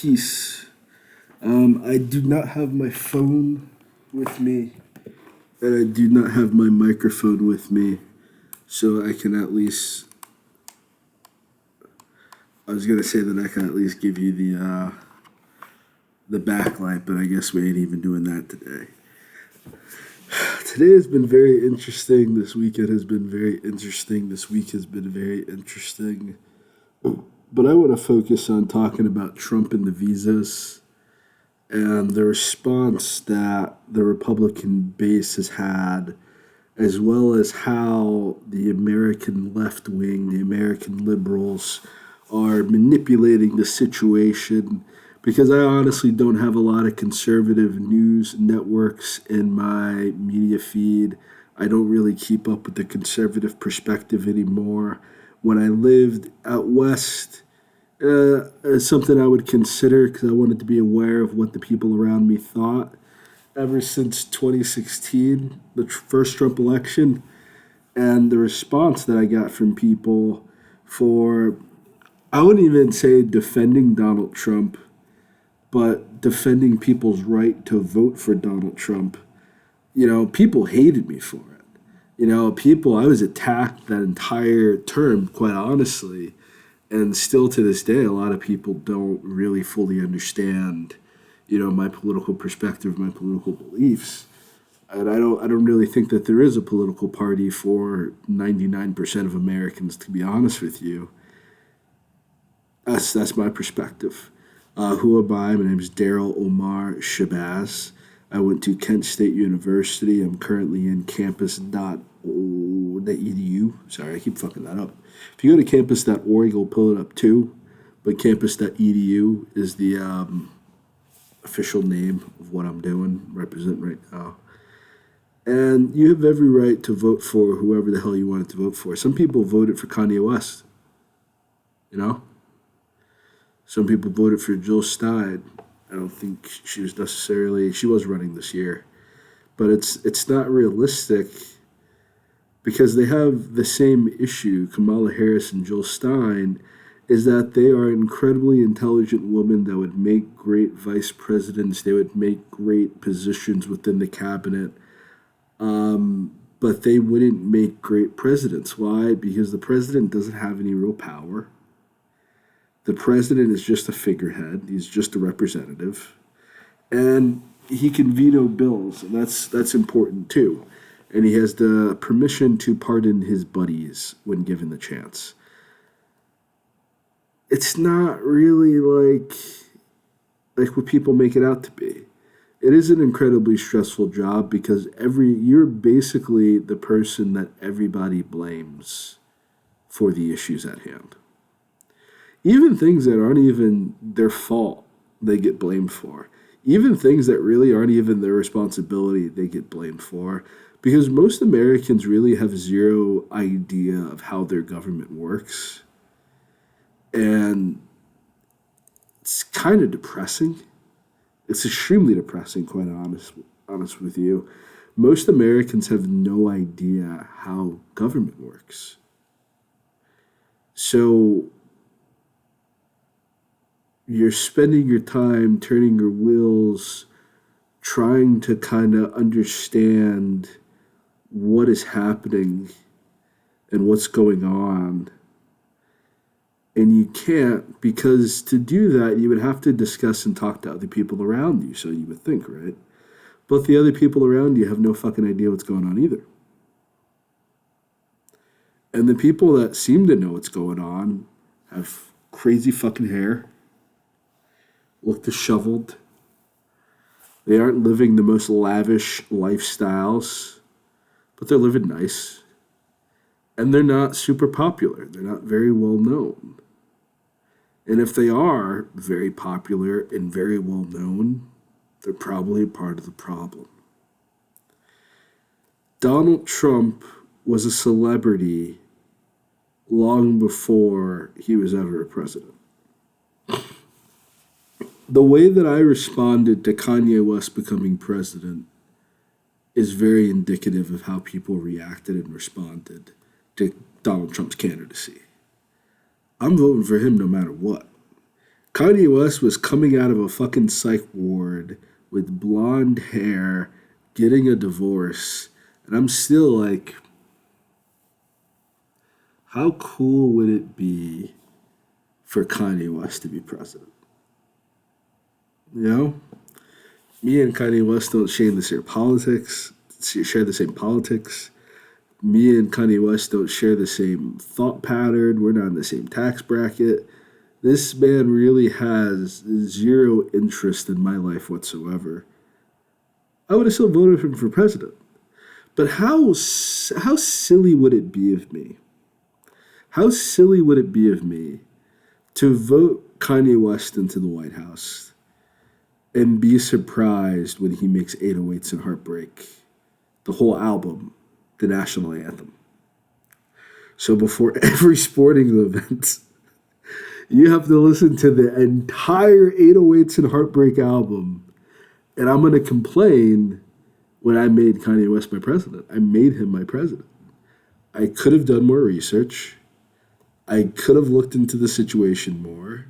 Peace. I do not have my phone with me, and I do not have my microphone with me, so I can at least. I was gonna say that I can at least give you the backlight, but I guess we ain't even doing that today. Today has been very interesting. This weekend has been very interesting. This week has been very interesting. But I want to focus on talking about Trump and the visas and the response that the Republican base has had, as well as how the American left wing, the American liberals, are manipulating the situation. Because I honestly don't have a lot of conservative news networks in my media feed. I don't really keep up with the conservative perspective anymore. When I lived out west, it's something I would consider because I wanted to be aware of what the people around me thought. Ever since 2016, the first Trump election, and the response that I got from people for, I wouldn't even say defending Donald Trump, but defending people's right to vote for Donald Trump. People hated me for it. I was attacked that entire term, quite honestly. And still to this day, a lot of people don't really fully understand, my political perspective, my political beliefs. And I don't really think that there is a political party for 99% of Americans, to be honest with you. That's my perspective. Who am I? My name is Daryl Omar Shabazz. I went to Kent State University. I'm currently in campus.edu. Sorry, I keep fucking that up. If you go to campus.org, you'll pull it up too. But campus.edu is the official name of what I'm doing, representing right now. And you have every right to vote for whoever the hell you wanted to vote for. Some people voted for Kanye West, you know? Some people voted for Jill Stein. I don't think she was running this year. But it's not realistic because they have the same issue, Kamala Harris and Jill Stein, is that they are incredibly intelligent women that would make great vice presidents. They would make great positions within the cabinet. But they wouldn't make great presidents. Why? Because the president doesn't have any real power. The president is just a figurehead. He's just a representative. And he can veto bills, and that's important too. And he has the permission to pardon his buddies when given the chance. It's not really like what people make it out to be. It is an incredibly stressful job because you're basically the person that everybody blames for the issues at hand. Even things that aren't even their fault, they get blamed for. Even things that really aren't even their responsibility, they get blamed for. Because most Americans really have zero idea of how their government works. And it's kind of depressing. It's extremely depressing, quite honest with you. Most Americans have no idea how government works. So you're spending your time turning your wheels, trying to kind of understand what is happening and what's going on. And you can't, because to do that, you would have to discuss and talk to other people around you, so you would think, right? But the other people around you have no fucking idea what's going on either. And the people that seem to know what's going on have crazy fucking hair, look disheveled. They aren't living the most lavish lifestyles, but they're living nice. And they're not super popular. They're not very well known. And if they are very popular and very well known, they're probably a part of the problem. Donald Trump was a celebrity long before he was ever a president. The way that I responded to Kanye West becoming president is very indicative of how people reacted and responded to Donald Trump's candidacy. I'm voting for him no matter what. Kanye West was coming out of a fucking psych ward with blonde hair, getting a divorce, and I'm still like, how cool would it be for Kanye West to be president? You know, me and Kanye West don't share the same politics. Me and Kanye West don't share the same thought pattern. We're not in the same tax bracket. This man really has zero interest in my life whatsoever. I would have still voted for him for president. But how silly would it be of me? How silly would it be of me to vote Kanye West into the White House and be surprised when he makes 808s and Heartbreak, the whole album, the national anthem? So before every sporting event, you have to listen to the entire 808s and Heartbreak album. And I'm going to complain when I made Kanye West my president. I made him my president. I could have done more research. I could have looked into the situation more.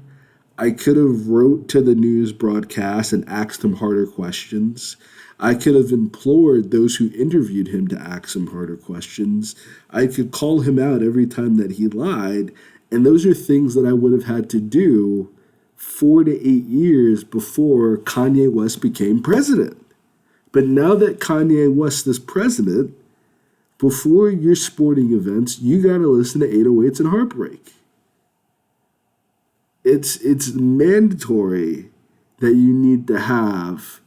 I could have wrote to the news broadcast and asked him harder questions. I could have implored those who interviewed him to ask him harder questions. I could call him out every time that he lied. And those are things that I would have had to do 4 to 8 years before Kanye West became president. But now that Kanye West is president, before your sporting events, you got to listen to 808s and Heartbreak. It's mandatory that you need to have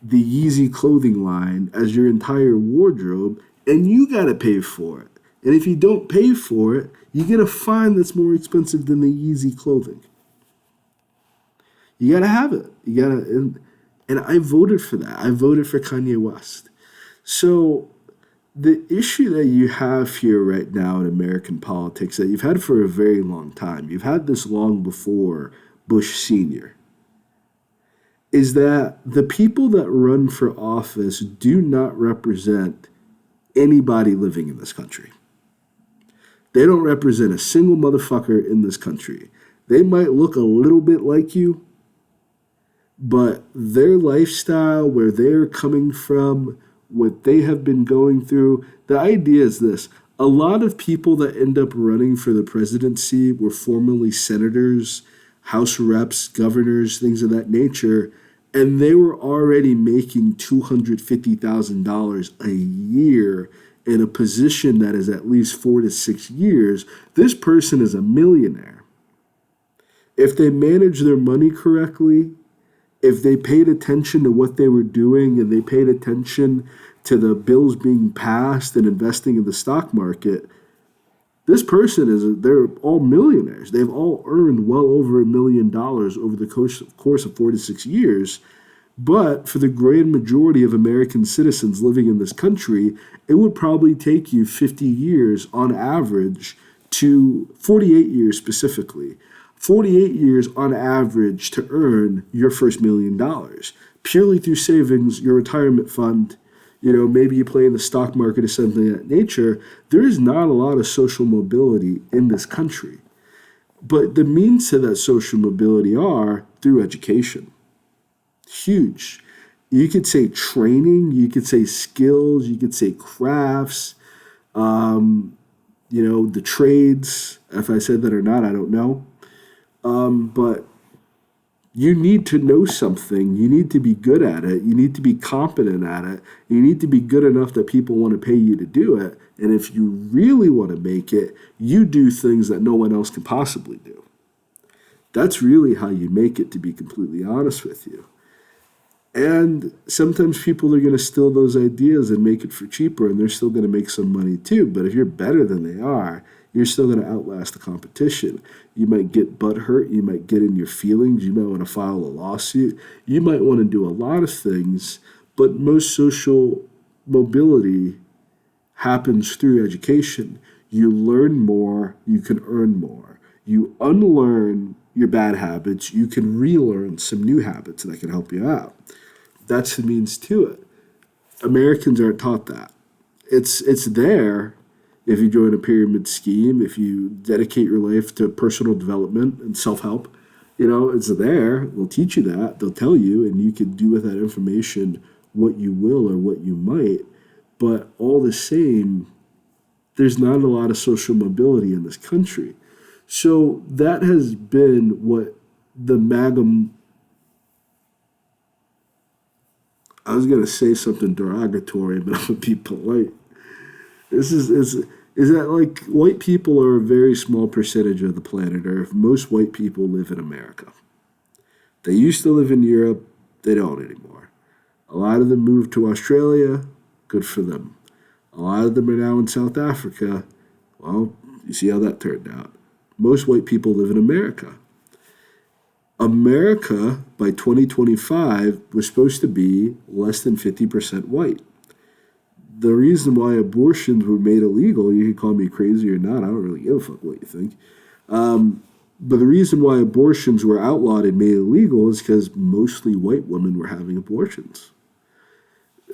the Yeezy clothing line as your entire wardrobe, and you got to pay for it. And if you don't pay for it, you get a fine that's more expensive than the Yeezy clothing. You got to have it. You got to, and I voted for that. I voted for Kanye West. So the issue that you have here right now in American politics that you've had for a very long time, you've had this long before Bush Sr., is that the people that run for office do not represent anybody living in this country. They don't represent a single motherfucker in this country. They might look a little bit like you, but their lifestyle, where they're coming from, what they have been going through, the idea is this. A lot of people that end up running for the presidency were formerly senators, House reps, governors, things of that nature, and they were already making $250,000 a year in a position that is at least 4 to 6 years. This person is a millionaire. If they manage their money correctly, if they paid attention to what they were doing and they paid attention to the bills being passed and investing in the stock market, this person they're all millionaires. They've all earned well over $1 million over the course of 4 to 6 years. But for the grand majority of American citizens living in this country, it would probably take you 50 years on average to 48 years specifically. 48 years on average to earn your first $1 million purely through savings, your retirement fund. Maybe you play in the stock market or something of that nature. There is not a lot of social mobility in this country. But the means to that social mobility are through education. Huge. You could say training, you could say skills, you could say crafts, the trades. If I said that or not, I don't know. But you need to know something. You need to be good at it. You need to be competent at it. You need to be good enough that people want to pay you to do it. And if you really want to make it, you do things that no one else can possibly do. That's really how you make it, to be completely honest with you. And sometimes people are going to steal those ideas and make it for cheaper, and they're still going to make some money too. But if you're better than they are, you're still going to outlast the competition. You might get butt hurt. You might get in your feelings. You might want to file a lawsuit. You might want to do a lot of things, but most social mobility happens through education. You learn more, you can earn more. You unlearn your bad habits, you can relearn some new habits that can help you out. That's the means to it. Americans aren't taught that. It's there if you join a pyramid scheme, if you dedicate your life to personal development and self-help. It's there. They'll teach you that. They'll tell you, and you can do with that information what you will or what you might. But all the same, there's not a lot of social mobility in this country. So that has been what the MAGA. I was going to say something derogatory, but I'm going to be polite. This is that like white people are a very small percentage of the planet Earth. Most white people live in America. They used to live in Europe. They don't anymore. A lot of them moved to Australia. Good for them. A lot of them are now in South Africa. Well, you see how that turned out. Most white people live in America. America, by 2025, was supposed to be less than 50% white. The reason why abortions were made illegal, you can call me crazy or not, I don't really give a fuck what you think. But the reason why abortions were outlawed and made illegal is because mostly white women were having abortions.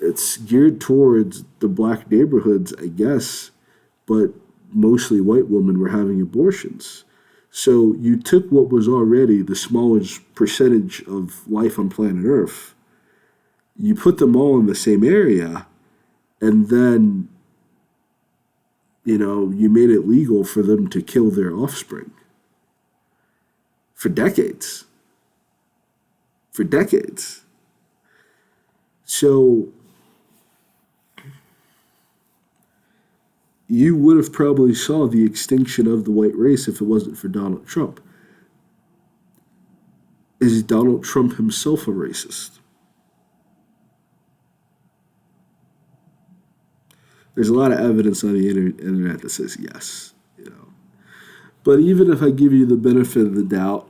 It's geared towards the black neighborhoods, I guess, but mostly white women were having abortions. So you took what was already the smallest percentage of life on planet Earth, you put them all in the same area, and then, you made it legal for them to kill their offspring. For decades. For decades. So you would have probably saw the extinction of the white race if it wasn't for Donald Trump. Is Donald Trump himself a racist? There's a lot of evidence on the internet that says yes, But even if I give you the benefit of the doubt,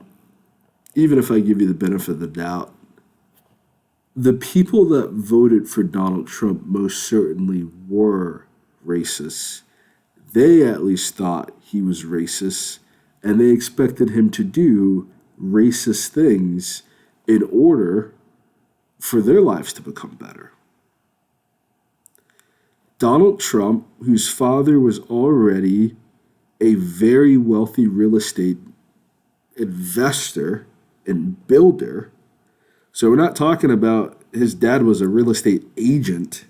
the people that voted for Donald Trump most certainly were racists. They at least thought he was racist, and they expected him to do racist things in order for their lives to become better. Donald Trump, whose father was already a very wealthy real estate investor and builder, so we're not talking about his dad was a real estate agent.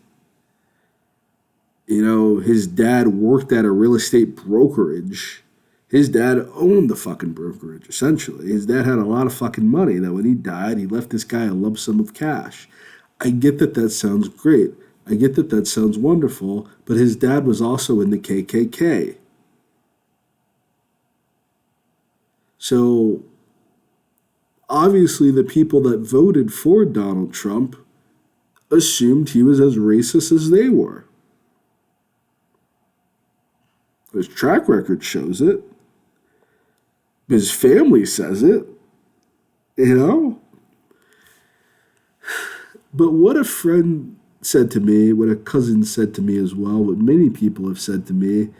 His dad worked at a real estate brokerage. His dad owned the fucking brokerage, essentially. His dad had a lot of fucking money that when he died, he left this guy a lump sum of cash. I get that sounds great. I get that sounds wonderful, but his dad was also in the KKK. So, obviously, the people that voted for Donald Trump assumed he was as racist as they were. His track record shows it. His family says it. But what a friend said to me, what a cousin said to me as well, what many people have said to me,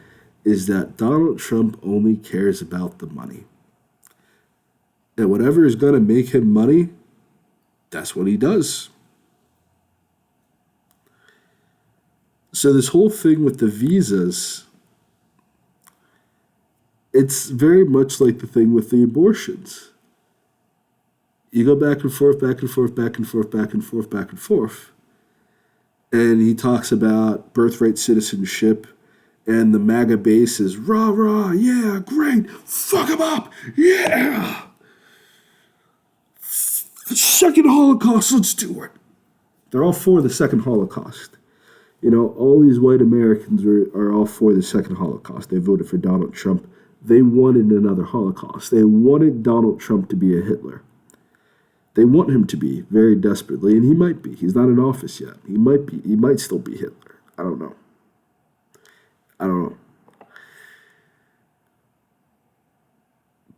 is that Donald Trump only cares about the money. And whatever is going to make him money, that's what he does. So this whole thing with the visas, it's very much like the thing with the abortions. You go back and forth, back and forth, back and forth, back and forth, back and forth. And he talks about birthright citizenship, and the MAGA base is rah, rah, yeah, great, fuck him up, yeah. The second Holocaust, let's do it. They're all for the second Holocaust. All these white Americans are all for the second Holocaust. They voted for Donald Trump. They wanted another Holocaust. They wanted Donald Trump to be a Hitler. They want him to be very desperately, and he might be. He's not in office yet. He might be. He might still be Hitler. I don't know.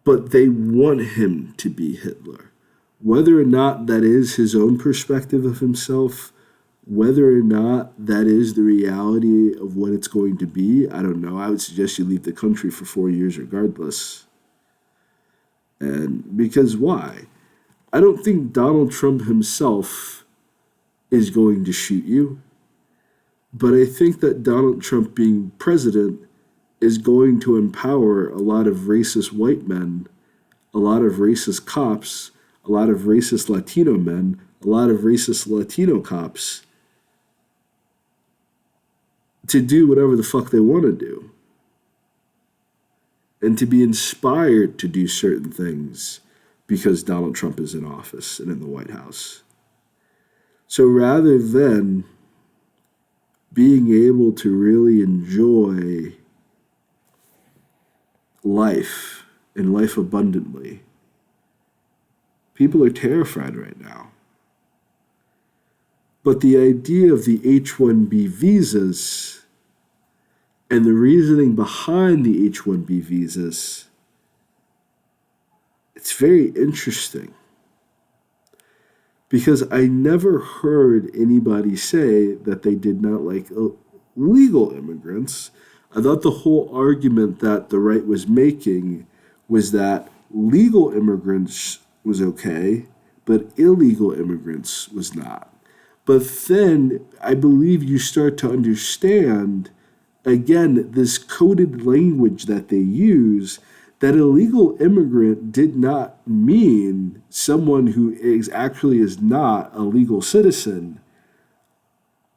But they want him to be Hitler. Whether or not that is his own perspective of himself, whether or not that is the reality of what it's going to be, I don't know. I would suggest you leave the country for 4 years regardless. And because why? I don't think Donald Trump himself is going to shoot you, but I think that Donald Trump being president is going to empower a lot of racist white men, a lot of racist cops, a lot of racist Latino men, a lot of racist Latino cops to do whatever the fuck they want to do and to be inspired to do certain things because Donald Trump is in office and in the White House. So rather than being able to really enjoy life and life abundantly, people are terrified right now. But the idea of the H-1B visas and the reasoning behind the H-1B visas, it's very interesting. Because I never heard anybody say that they did not like legal immigrants. I thought the whole argument that the right was making was that legal immigrants was okay, but illegal immigrants was not. But then I believe you start to understand, again, this coded language that they use, that illegal immigrant did not mean someone who actually is not a legal citizen.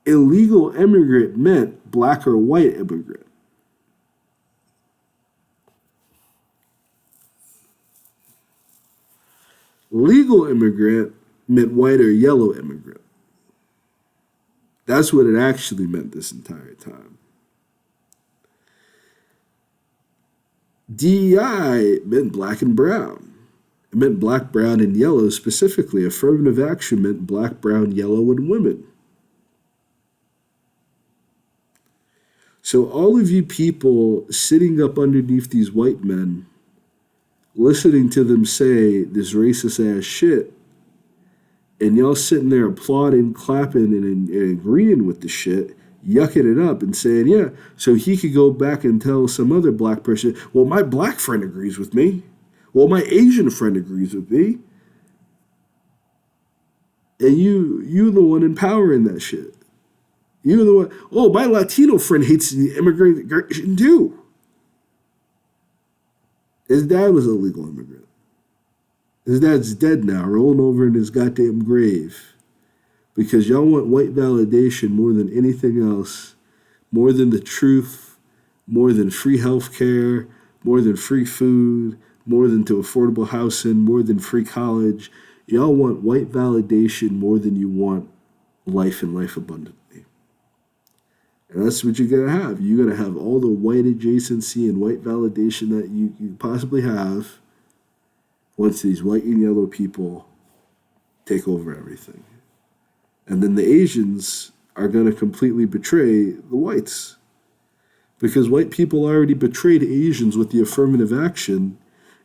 Illegal immigrant meant black or white immigrant. Legal immigrant meant white or yellow immigrant. That's what it actually meant this entire time. DEI meant black and brown. It meant black, brown, and yellow specifically. Affirmative action meant black, brown, yellow, and women. So all of you people sitting up underneath these white men, listening to them say this racist ass shit, and y'all sitting there applauding, clapping, and agreeing with the shit, yucking it up and saying, yeah, so he could go back and tell some other black person, well, my black friend agrees with me. Well, my Asian friend agrees with me. And you the one empowering that shit. You're the one, oh, my Latino friend hates the immigration too. His dad was a legal immigrant. His dad's dead now, rolling over in his goddamn grave. Because y'all want white validation more than anything else, more than the truth, more than free health care, more than free food, more than to affordable housing, more than free college. Y'all want white validation more than you want life and life abundantly. And that's what you're going to have. You're going to have all the white adjacency and white validation that you possibly have once these white and yellow people take over everything. And then the Asians are going to completely betray the whites. Because white people already betrayed Asians with the affirmative action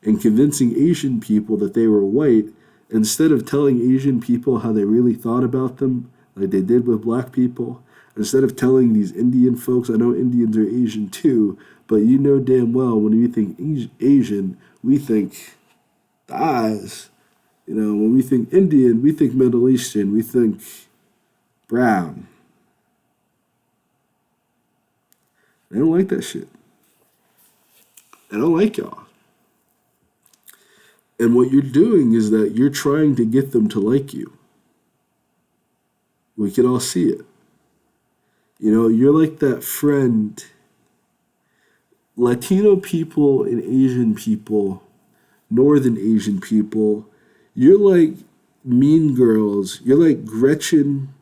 and convincing Asian people that they were white, instead of telling Asian people how they really thought about them, like they did with black people. Instead of telling these Indian folks, I know Indians are Asian too, but you know damn well when we think Asian, we think the eyes. You know, when we think Indian, we think Middle Eastern, we think brown. They don't like that shit. They don't like y'all. And what you're doing is that you're trying to get them to like you. We can all see it. You know, you're like that friend. Latino people and Asian people, Northern Asian people, you're like Mean Girls. You're like Gretchen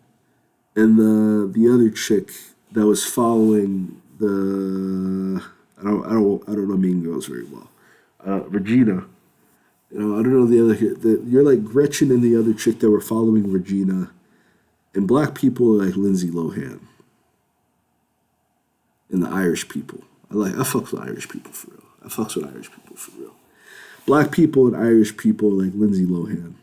and the other chick that was following the I don't know Mean Girls very well. Regina. You know, I don't know the other. You're like Gretchen and the other chick that were following Regina, and black people are like Lindsay Lohan. And the Irish people. I fucks with Irish people for real. I fucks with Irish people for real. Black people and Irish people like Lindsay Lohan.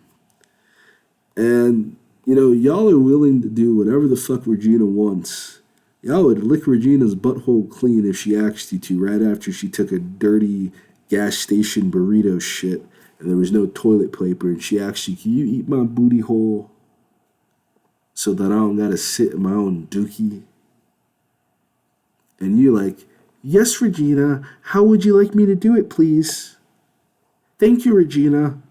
And, you know, y'all are willing to do whatever the fuck Regina wants. Y'all would lick Regina's butthole clean if she asked you to right after she took a dirty gas station burrito shit and there was no toilet paper and she asked you, can you eat my booty hole so that I don't gotta sit in my own dookie? And you're like, yes, Regina, how would you like me to do it, please? Thank you, Regina.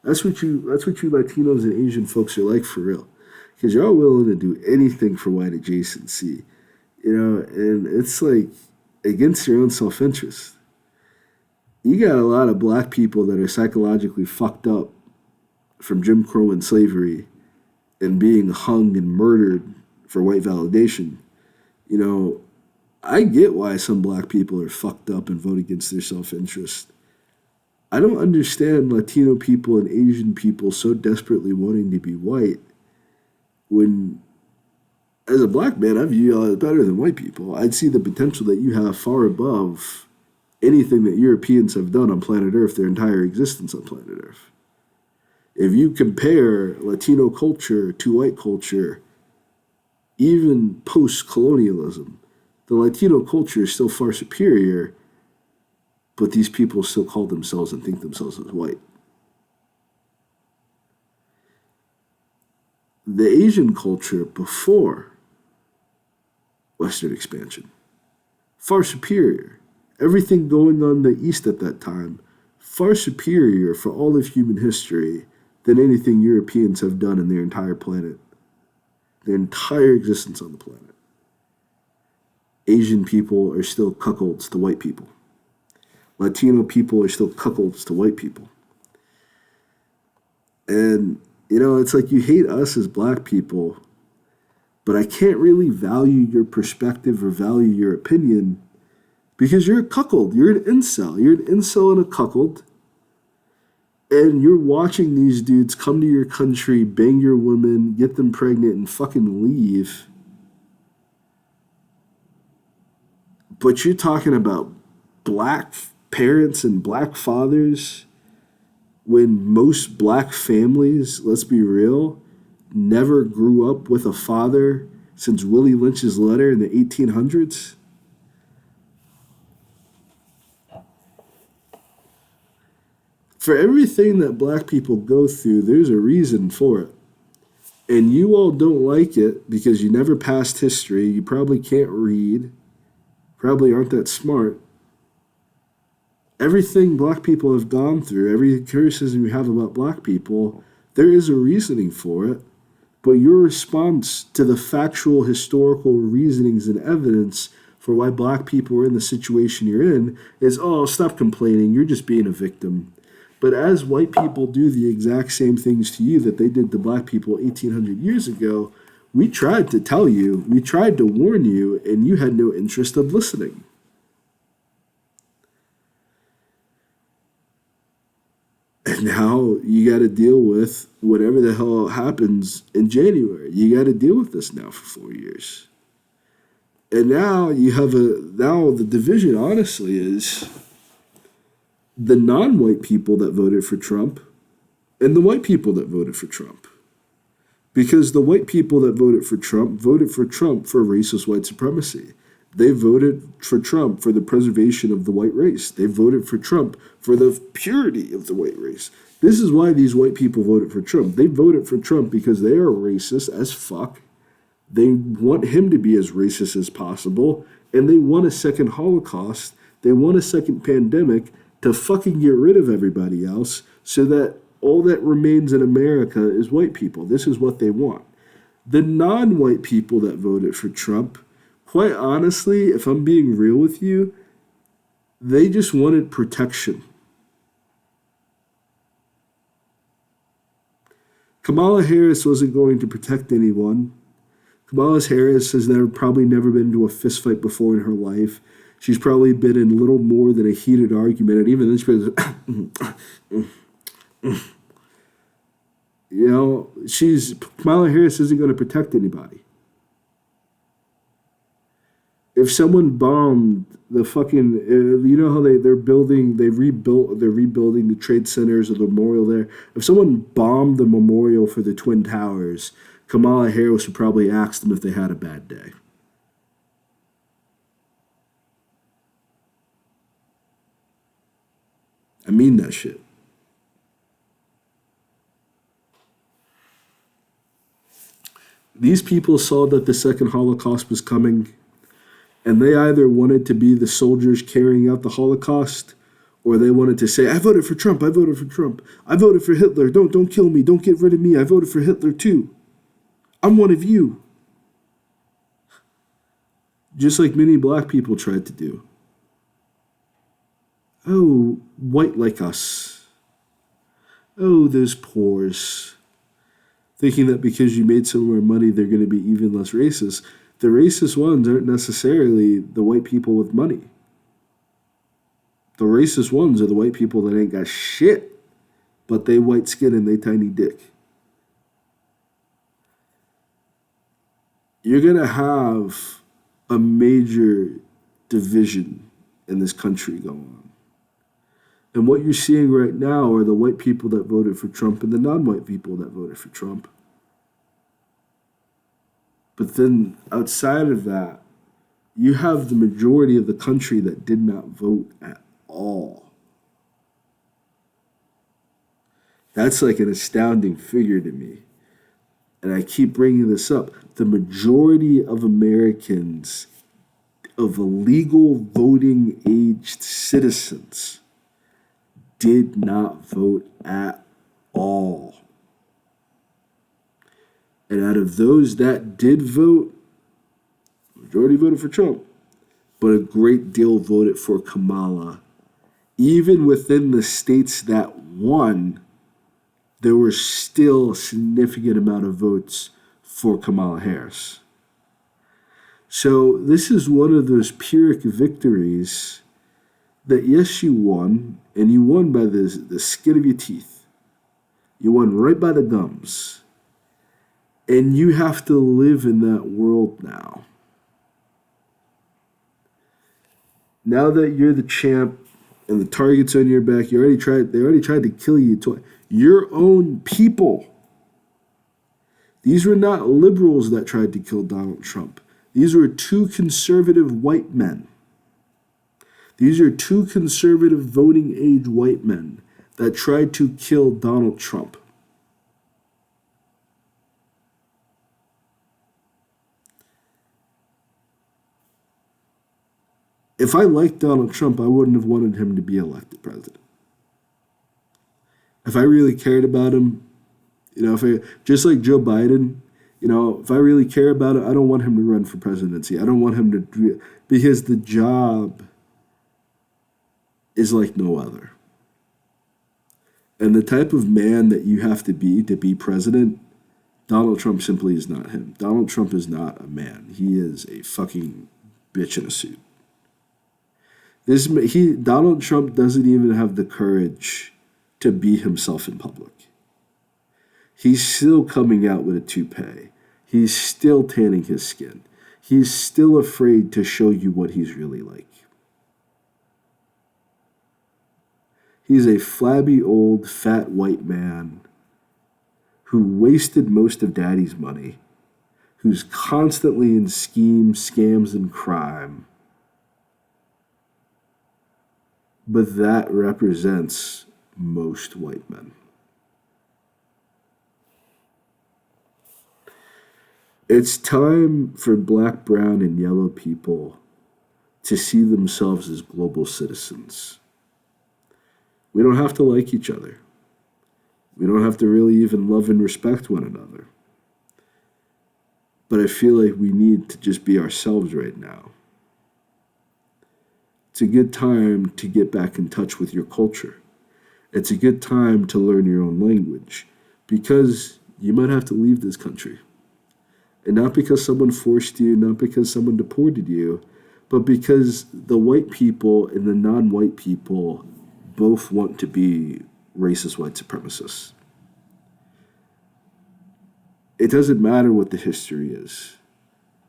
That's what you Latinos and Asian folks are like for real. Because y'all willing to do anything for white adjacency. And it's like against your own self interest. You got a lot of black people that are psychologically fucked up from Jim Crow and slavery and being hung and murdered for white validation. You know, I get why some black people are fucked up and vote against their self interest. I don't understand Latino people and Asian people so desperately wanting to be white when, as a black man, I view y'all as better than white people. I'd see the potential that you have far above anything that Europeans have done on planet Earth their entire existence on planet Earth. If you compare Latino culture to white culture, even post colonialism, the Latino culture is still far superior, but these people still call themselves and think themselves as white. The Asian culture before Western expansion, far superior. Everything going on in the East at that time, far superior for all of human history than anything Europeans have done in their entire planet, their entire existence on the planet. Asian people are still cuckolds to white people. Latino people are still cuckolds to white people. And, it's like you hate us as black people, but I can't really value your perspective or value your opinion because you're a cuckold. You're an incel. You're an incel and a cuckold. And you're watching these dudes come to your country, bang your women, get them pregnant, and fucking leave. But you're talking about black parents and black fathers when most black families, let's be real, never grew up with a father since Willie Lynch's letter in the 1800s. For everything that black people go through, there's a reason for it. And you all don't like it because you never passed history. You probably can't read, probably aren't that smart. Everything black people have gone through, every criticism you have about black people, there is a reasoning for it. But your response to the factual, historical reasonings and evidence for why black people are in the situation you're in is, oh, stop complaining, you're just being a victim. But as white people do the exact same things to you that they did to black people 1,800 years ago, we tried to tell you, we tried to warn you, and you had no interest of listening. And now you got to deal with whatever the hell happens in January. You got to deal with this now for 4 years. And now now the division honestly is the non-white people that voted for Trump and the white people that voted for Trump. Because the white people that voted for Trump for racist white supremacy. They voted for Trump for the preservation of the white race. They voted for Trump for the purity of the white race. This is why these white people voted for Trump. They voted for Trump because they are racist as fuck. They want him to be as racist as possible. And they want a second Holocaust. They want a second pandemic to fucking get rid of everybody else so that all that remains in America is white people. This is what they want. The non-white people that voted for Trump, quite honestly, if I'm being real with you, they just wanted protection. Kamala Harris wasn't going to protect anyone. Kamala Harris has probably never been into a fist fight before in her life. She's probably been in little more than a heated argument, and even then she goes, Kamala Harris isn't going to protect anybody. If someone bombed the fucking, how they're rebuilding the trade centers or the memorial there. If someone bombed the memorial for the Twin Towers, Kamala Harris would probably ask them if they had a bad day. I mean that shit. These people saw that the second Holocaust was coming, and they either wanted to be the soldiers carrying out the Holocaust, Or they wanted to say, I voted for Trump, I voted for Trump. I voted for Hitler. Don't kill me. Don't get rid of me. I voted for Hitler too. I'm one of you. Just like many black people tried to do. Oh, white like us. Oh, those poors. Thinking that because you made some more money, they're going to be even less racist. The racist ones aren't necessarily the white people with money. The racist ones are the white people that ain't got shit, but they white skin and they tiny dick. You're going to have a major division in this country going on. And what you're seeing right now are the white people that voted for Trump and the non-white people that voted for Trump. But then outside of that, you have the majority of the country that did not vote at all. That's like an astounding figure to me. And I keep bringing this up. The majority of Americans, of legal voting aged citizens, did not vote at all. And out of those that did vote, majority voted for Trump, but a great deal voted for Kamala. Even within the states that won, there were still a significant amount of votes for Kamala Harris. So this is one of those Pyrrhic victories that, yes, you won, and you won by the skin of your teeth. You won right by the gums. And you have to live in that world now. Now that you're the champ and the target's on your back, they already tried to kill you twice. Your own people. These were not liberals that tried to kill Donald Trump. These were two conservative white men. These are two conservative voting age white men that tried to kill Donald Trump. If I liked Donald Trump, I wouldn't have wanted him to be elected president. If I really cared about him, just like Joe Biden, if I really care about it, I don't want him to run for presidency. I don't want him to, because the job is like no other. And the type of man that you have to be president, Donald Trump simply is not him. Donald Trump is not a man. He is a fucking bitch in a suit. Donald Trump doesn't even have the courage to be himself in public. He's still coming out with a toupee. He's still tanning his skin. He's still afraid to show you what he's really like. He's a flabby old fat white man who wasted most of daddy's money, who's constantly in schemes, scams, and crime. But that represents most white men. It's time for black, brown, and yellow people to see themselves as global citizens. We don't have to like each other. We don't have to really even love and respect one another. But I feel like we need to just be ourselves right now. It's a good time to get back in touch with your culture. It's a good time to learn your own language, because you might have to leave this country. And not because someone forced you, not because someone deported you, but because the white people and the non-white people both want to be racist white supremacists. It doesn't matter what the history is.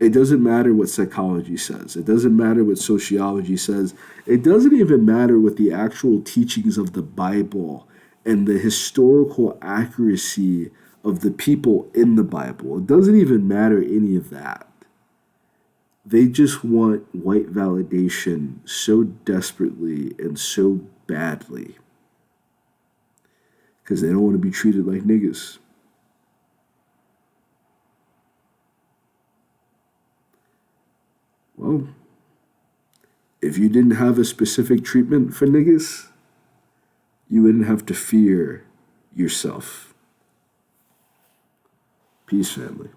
It doesn't matter what psychology says. It doesn't matter what sociology says. It doesn't even matter what the actual teachings of the Bible and the historical accuracy of the people in the Bible. It doesn't even matter any of that. They just want white validation so desperately and so badly because they don't want to be treated like niggas. Well, if you didn't have a specific treatment for niggas, you wouldn't have to fear yourself. Peace, family.